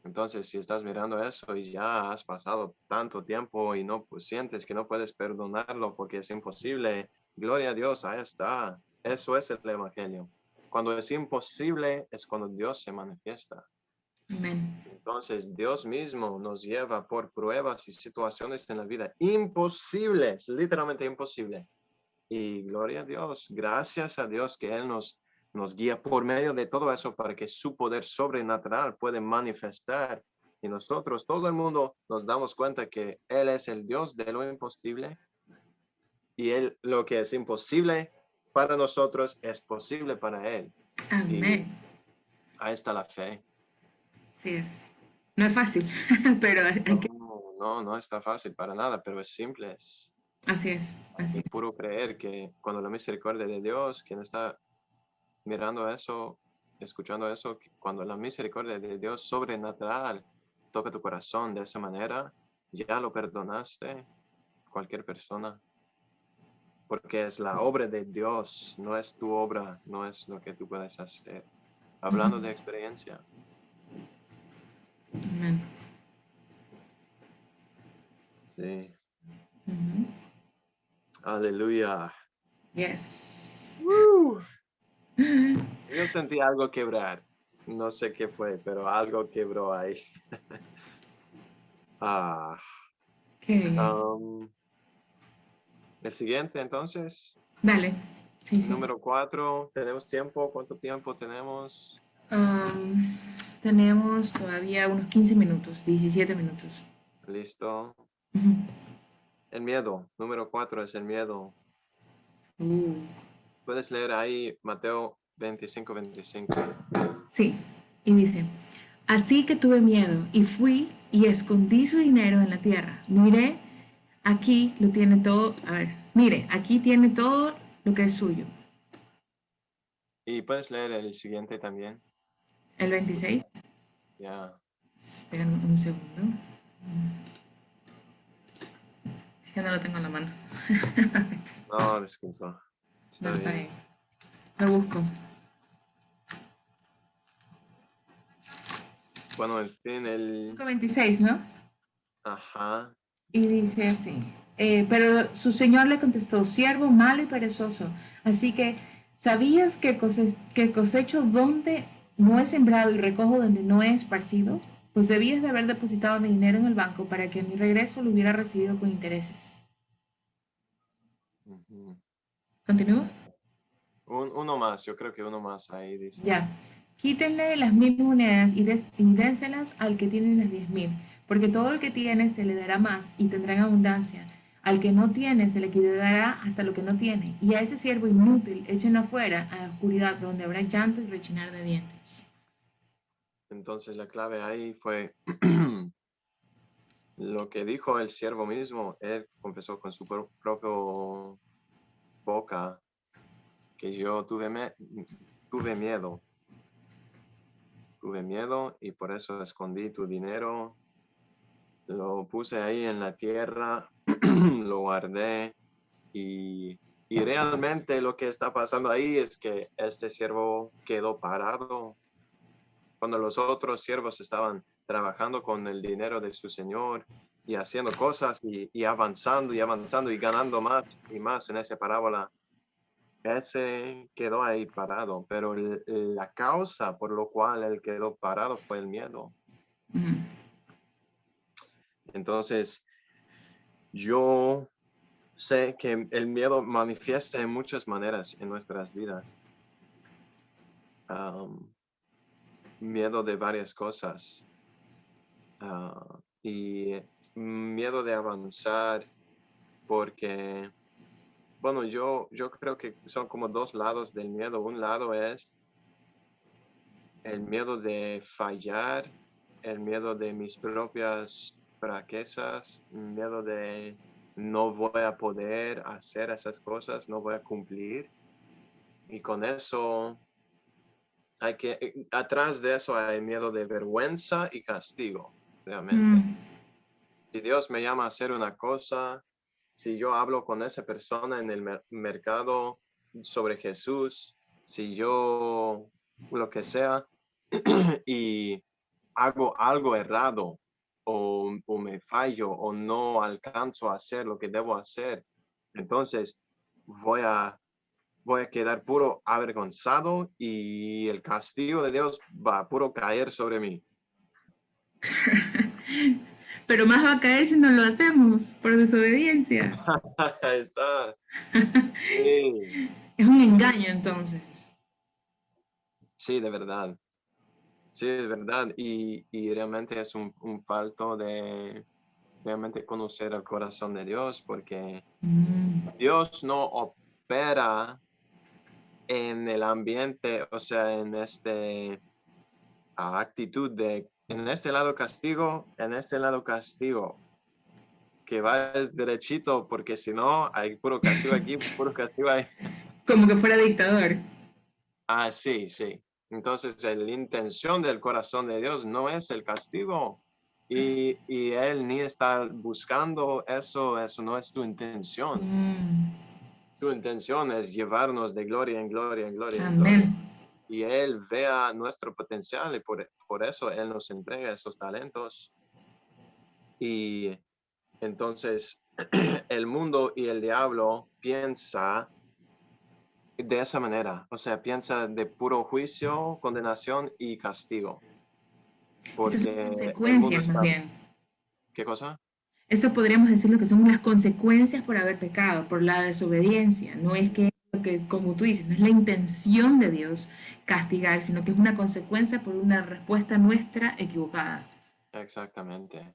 Entonces, si estás mirando eso y ya has pasado tanto tiempo y no pues, sientes que no puedes perdonarlo porque es imposible, gloria a Dios, ahí está. Eso es el Evangelio. Cuando es imposible es cuando Dios se manifiesta. amén. Entonces, Dios mismo nos lleva por pruebas y situaciones en la vida imposibles, literalmente imposibles. Y gloria a Dios, gracias a Dios que Él nos guía por medio de todo eso para que su poder sobrenatural puede manifestar. Y nosotros, todo el mundo, nos damos cuenta que Él es el Dios de lo imposible y Él, lo que es imposible para nosotros es posible para Él. Y Amén. ahí está la fe. Sí es. No es fácil, pero hay que... No está fácil para nada, pero es simple. Así es, así Es es. puro creer que cuando la misericordia de Dios, quien está mirando eso, escuchando eso, cuando la misericordia de Dios sobrenatural toca tu corazón de esa manera, ya lo perdonaste, cualquier persona, porque es la obra de Dios, no es tu obra, no es lo que tú puedes hacer. Ujú. Hablando de experiencia, Amén. sí, Ujú. aleluya. Yes. ¡Woo! Yo sentí algo quebrar, no sé qué fue, pero algo quebró ahí. Ah, Qué bien. um, el siguiente entonces. Dale. Sí, sí. Número 4, ¿tenemos tiempo? ¿Cuánto tiempo tenemos? Am, tenemos todavía unos 15 minutos, 17 minutos. Listo. Ujú. El miedo. Número 4 es el miedo. Uh, Puedes leer ahí Mateo 25. sí, y dice, así que tuve miedo y fui y escondí su dinero en la tierra. Miré, aquí lo tiene todo, a ver, mire, aquí tiene todo lo que es suyo. Y puedes leer el siguiente también. El Disculpa. 26. Ya. Espera un segundo. Es que no lo tengo en la mano. No, disculpa. No, Está está bien. bien. Lo busco. Bueno, en fin, 26, ¿no? Ajá. Y dice así. Pero su señor le contestó, siervo malo y perezoso. Así que, ¿sabías que cosecho donde no he sembrado y recojo donde no he esparcido? Pues debías de haber depositado mi dinero en el banco para que a mi regreso lo hubiera recibido con intereses. Ujú. ¿Continúo? Uno más, yo creo que uno más ahí dice. Ya. Quítenle las 1000 monedas y dénselas al que tiene las 10.000, porque todo el que tiene se le dará más y tendrá en abundancia. Al que no tiene se le quitará hasta lo que no tiene. Y a ese siervo inútil échenlo afuera a la oscuridad donde habrá llanto y rechinar de dientes. Entonces la clave ahí fue lo que dijo el siervo mismo. Él confesó con su propia boca que yo tuve tuve miedo. Tuve miedo y por eso escondí tu dinero. Lo puse ahí en la tierra, lo guardé y realmente lo que está pasando ahí es que este siervo quedó parado cuando los otros siervos estaban trabajando con el dinero de su señor y haciendo cosas y avanzando y ganando más y más en esa parábola. Ese quedó ahí parado, pero la causa por lo cual él quedó parado fue el miedo. Ujú. Entonces, yo sé que el miedo manifiesta en muchas maneras en nuestras vidas. Miedo de varias cosas. Y miedo de avanzar porque, bueno, yo creo que son como dos lados del miedo. Un lado es el miedo de fallar, el miedo de mis propias fraquezas, miedo de no voy a poder hacer esas cosas, no voy a cumplir. Y con eso atrás de eso hay miedo de vergüenza y castigo, realmente. Mm. Si Dios me llama a hacer una cosa, si yo hablo con esa persona en el mercado sobre Jesús, si yo lo que sea, y hago algo errado o me fallo o no alcanzo a hacer lo que debo hacer, entonces voy a quedar puro avergonzado y el castigo de Dios va a puro caer sobre mí. Pero más va a caer si no lo hacemos por desobediencia. Ahí está. Sí, Es un engaño entonces. sí, de verdad. Sí, de verdad. Y realmente es un falto de realmente conocer el corazón de Dios, porque Mm. Dios no opera en el ambiente, o sea, en actitud de, en este lado castigo, en este lado castigo, que vayas derechito, porque si no, hay puro castigo aquí, puro castigo ahí. Como que fuera dictador. Ah, sí, sí. Entonces, la intención del corazón de Dios no es el castigo. Y Él ni está buscando eso, eso no es su intención. Mm. Su intención es llevarnos de gloria en gloria, en gloria, en gloria. Amén. Y Él vea nuestro potencial y por eso Él nos entrega esos talentos. Y entonces, el mundo y el diablo piensa de esa manera, o sea, piensa de puro juicio, condenación y castigo, Esas son porque el mundo consecuencias más está, bien. ¿qué cosa? Eso podríamos decir lo que son las consecuencias por haber pecado, por la desobediencia. No es que, como tú dices, no es la intención de Dios castigar, sino que es una consecuencia por una respuesta nuestra equivocada. Exactamente,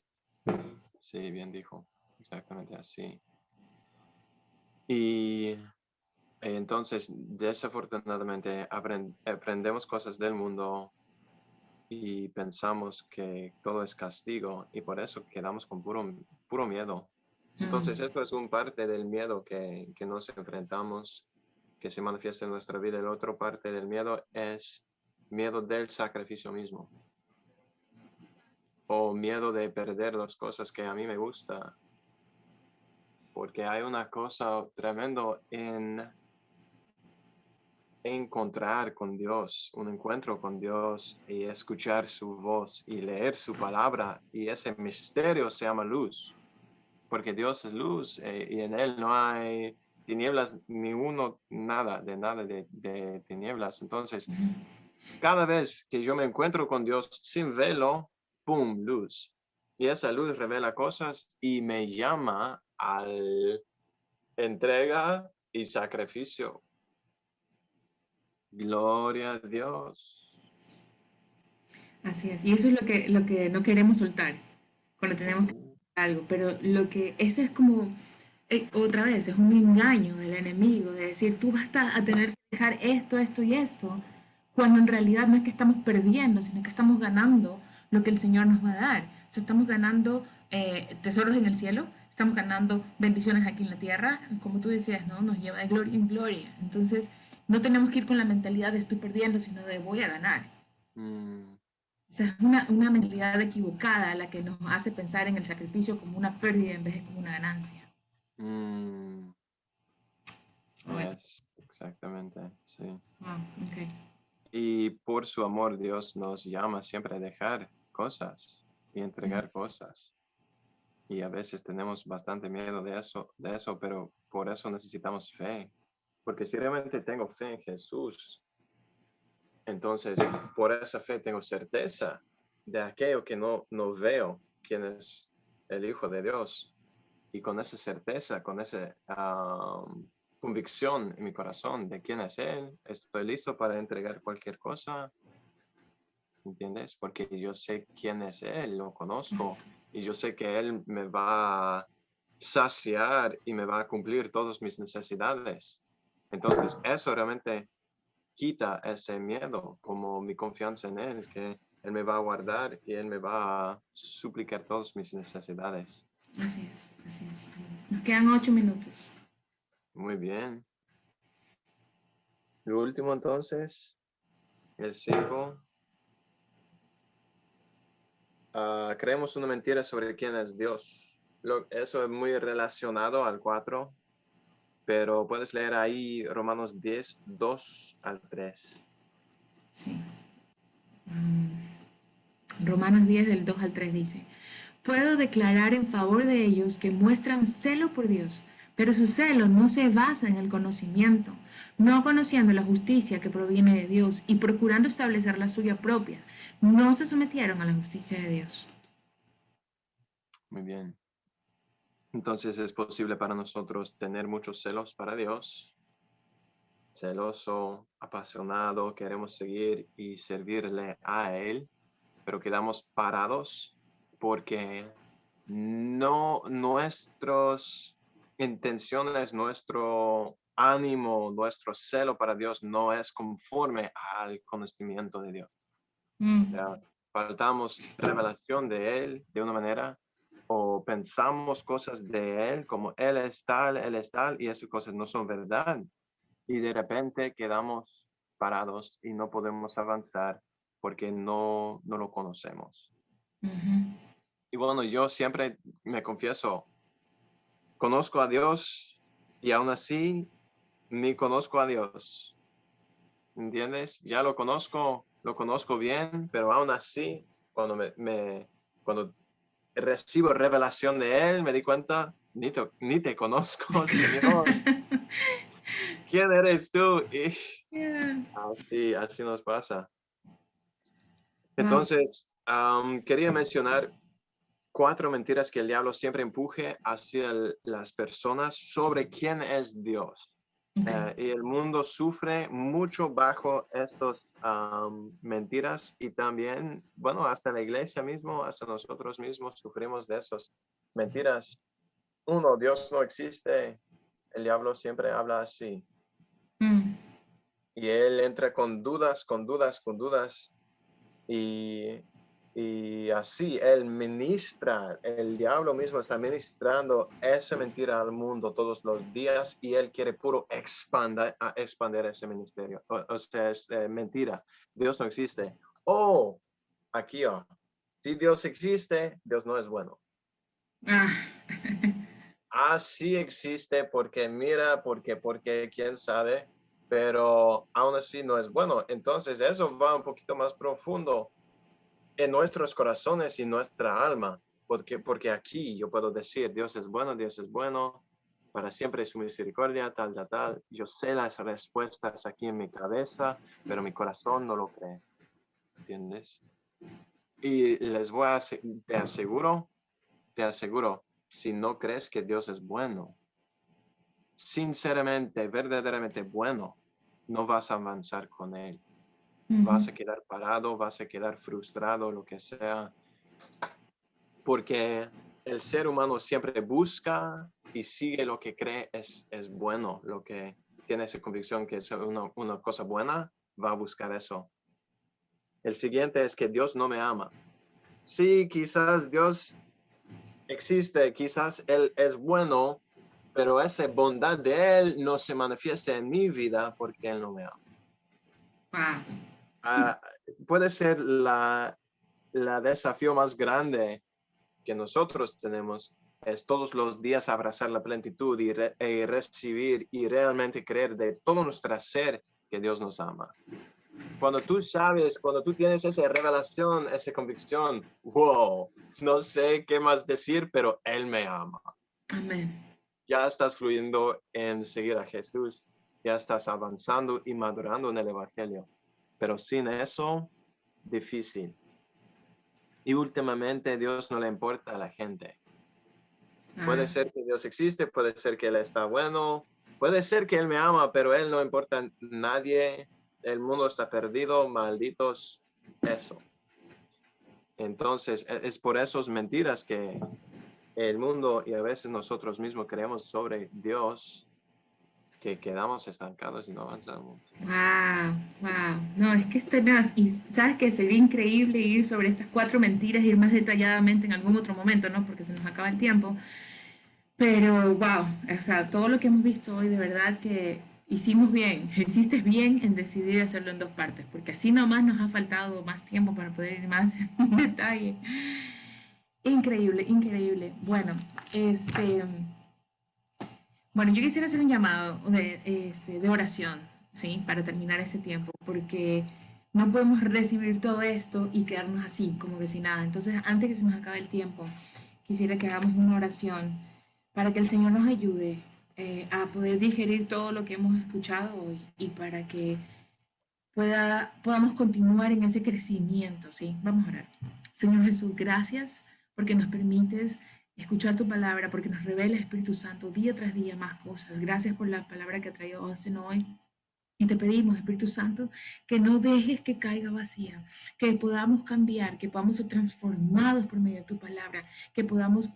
sí, bien dijo, exactamente así. Y entonces, desafortunadamente, aprendemos cosas del mundo y pensamos que todo es castigo y por eso quedamos con puro miedo. Entonces, Mm. esto es un parte del miedo que nos enfrentamos, que se manifiesta en nuestra vida. La otra parte del miedo es miedo del sacrificio mismo o miedo de perder las cosas que a mí me gusta, porque hay una cosa tremendo en encontrar con Dios, un encuentro con Dios y escuchar su voz y leer su palabra, y ese misterio se llama luz, porque Dios es luz, y en él no hay tinieblas, nada de tinieblas. Entonces, cada vez que yo me encuentro con Dios sin velo, ¡pum!, luz. Y esa luz revela cosas y me llama al entrega y sacrificio. Gloria a Dios. Así es. Y eso es lo que no queremos soltar cuando tenemos que Ujú. hacer algo. Pero lo que ese es como, otra vez, es un engaño del enemigo de decir, tú vas a tener que dejar esto, esto y esto, cuando en realidad no es que estamos perdiendo, sino que estamos ganando lo que el Señor nos va a dar. O sea, estamos ganando tesoros en el cielo, estamos ganando bendiciones aquí en la tierra, como tú decías, ¿no? Nos lleva de gloria en gloria. Entonces, no tenemos que ir con la mentalidad de estoy perdiendo, sino de voy a ganar. Mm, Esa es una mentalidad equivocada la que nos hace pensar en el sacrificio como una pérdida en vez de como una ganancia. mm, Bueno, exactamente, sí. wow, ok. Y por su amor, Dios nos llama siempre a dejar cosas y entregar cosas. Y a veces tenemos bastante miedo de eso, pero por eso necesitamos fe. Porque si realmente tengo fe en Jesús, entonces por esa fe tengo certeza de aquello que no veo, quién es el Hijo de Dios. Y con esa certeza, con esa convicción en mi corazón de quién es Él, estoy listo para entregar cualquier cosa. ¿Entiendes? Porque yo sé quién es Él, lo conozco y yo sé que Él me va a saciar y me va a cumplir todas mis necesidades. Entonces, eso realmente quita ese miedo, como mi confianza en Él, que Él me va a guardar y Él me va a suplicar todas mis necesidades. Así es, así es. Nos quedan 8 minutos. Muy bien. Lo último entonces, el 5. Creemos una mentira sobre quién es Dios. Eso es muy relacionado al 4. Pero puedes leer ahí Romanos 10, 2 al 3. Sí. Romanos 10 del 2 al 3 dice, puedo declarar en favor de ellos que muestran celo por Dios, pero su celo no se basa en el conocimiento, no conociendo la justicia que proviene de Dios y procurando establecer la suya propia, no se sometieron a la justicia de Dios. Muy bien. Entonces es posible para nosotros tener muchos celos para Dios, celoso, apasionado, queremos seguir y servirle a Él, pero quedamos parados porque no nuestras intenciones, nuestro ánimo, nuestro celo para Dios no es conforme al conocimiento de Dios. O Mm, sea, faltamos revelación de Él de una manera o pensamos cosas de Él como Él es tal, y esas cosas no son verdad. Y de repente quedamos parados y no podemos avanzar porque no lo conocemos. ujú. Y bueno, yo siempre me confieso, conozco a Dios y aún así ni conozco a Dios. ¿Entiendes? Ya lo conozco bien, pero aún así, cuando recibo revelación de Él, me di cuenta, ni te conozco, Señor. ¿Quién eres tú? Y Yeah. así nos pasa. Wow. Entonces, quería mencionar 4 mentiras que el diablo siempre empuje hacia las personas sobre quién es Dios. Okay. Y el mundo sufre mucho bajo estas mentiras y también, bueno, hasta la iglesia mismo, hasta nosotros mismos sufrimos de esas mentiras. Uno, Dios no existe. El diablo siempre habla así. Mm, Y él entra con dudas, con dudas, con dudas. Y, y así él ministra, el diablo mismo está ministrando esa mentira al mundo todos los días y él quiere puro expandir ese ministerio. O sea, es mentira. Dios no existe. Oh, aquí, si Dios existe, Dios no es bueno. ah, Así existe porque mira, porque quién sabe, pero aún así no es bueno. Entonces eso va un poquito más profundo en nuestros corazones y nuestra alma, porque aquí yo puedo decir, Dios es bueno, para siempre su misericordia, tal, tal, tal. Yo sé las respuestas aquí en mi cabeza, pero mi corazón no lo cree, ¿entiendes? Y te aseguro, si no crees que Dios es bueno, sinceramente, verdaderamente bueno, no vas a avanzar con Él. ujú, Vas a quedar parado, vas a quedar frustrado, lo que sea, porque el ser humano siempre busca y sigue lo que cree es bueno, lo que tiene esa convicción que es una cosa buena, va a buscar eso. El siguiente es que Dios no me ama. Sí, quizás Dios existe, quizás Él es bueno, pero esa bondad de Él no se manifiesta en mi vida porque Él no me ama. Wow. Puede ser la desafío más grande que nosotros tenemos es todos los días abrazar la plenitud y recibir y realmente creer de todo nuestro ser que Dios nos ama. Cuando tú sabes, cuando tú tienes esa revelación, esa convicción, wow, no sé qué más decir, pero Él me ama. Amén. Ya estás fluyendo en seguir a Jesús, ya estás avanzando y madurando en el Evangelio. Pero sin eso, difícil. Y últimamente Dios no le importa a la gente. Puede ser que Dios existe, puede ser que Él está bueno, puede ser que Él me ama, pero Él no importa a nadie. El mundo está perdido, malditos, eso. Entonces, es por esas mentiras que el mundo y a veces nosotros mismos creemos sobre Dios que quedamos estancados y no avanzamos. Wow, wow. No, es que es tenaz. Y sabes que sería increíble ir sobre estas 4 mentiras, ir más detalladamente en algún otro momento, ¿no? Porque se nos acaba el tiempo. Pero, wow, o sea, todo lo que hemos visto hoy, de verdad que hicimos bien, hiciste bien en decidir hacerlo en 2 partes, porque así nomás nos ha faltado más tiempo para poder ir más en detalle. Increíble, increíble. Bueno, yo quisiera hacer un llamado de oración, ¿sí? Para terminar este tiempo, porque no podemos recibir todo esto y quedarnos así, como que sin nada. Entonces, antes que se nos acabe el tiempo, quisiera que hagamos una oración para que el Señor nos ayude a poder digerir todo lo que hemos escuchado hoy y para que podamos continuar en ese crecimiento, ¿sí? Vamos a orar. Señor Jesús, gracias porque nos permites escuchar tu palabra, porque nos revela Espíritu Santo día tras día más cosas. Gracias por la palabra que ha traído Austin hoy. Y te pedimos, Espíritu Santo, que no dejes que caiga vacía, que podamos cambiar, que podamos ser transformados por medio de tu palabra, que podamos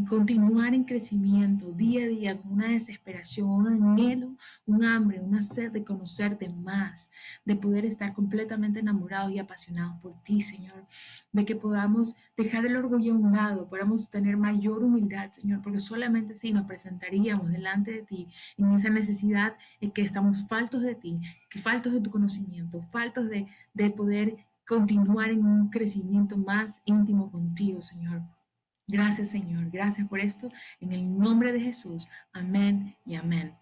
continuar en crecimiento día a día con una desesperación, un anhelo, un hambre, una sed de conocerte más, de poder estar completamente enamorados y apasionados por ti, Señor, de que podamos dejar el orgullo a un lado, podamos tener mayor humildad, Señor, porque solamente así nos presentaríamos delante de ti en esa necesidad en que estamos faltos de ti, que faltos de tu conocimiento, faltos de poder continuar en un crecimiento más íntimo contigo, Señor. Gracias, Señor. Gracias por esto. En el nombre de Jesús. Amén y amén.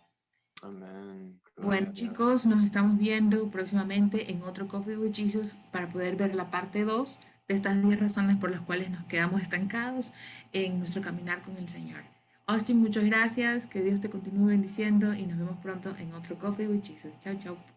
Amén. Bueno, chicos, nos estamos viendo próximamente en otro Coffee with Jesus para poder ver la parte 2 de estas 10 razones por las cuales nos quedamos estancados en nuestro caminar con el Señor. Austin, muchas gracias. Que Dios te continúe bendiciendo y nos vemos pronto en otro Coffee with Jesus. Chao, chao.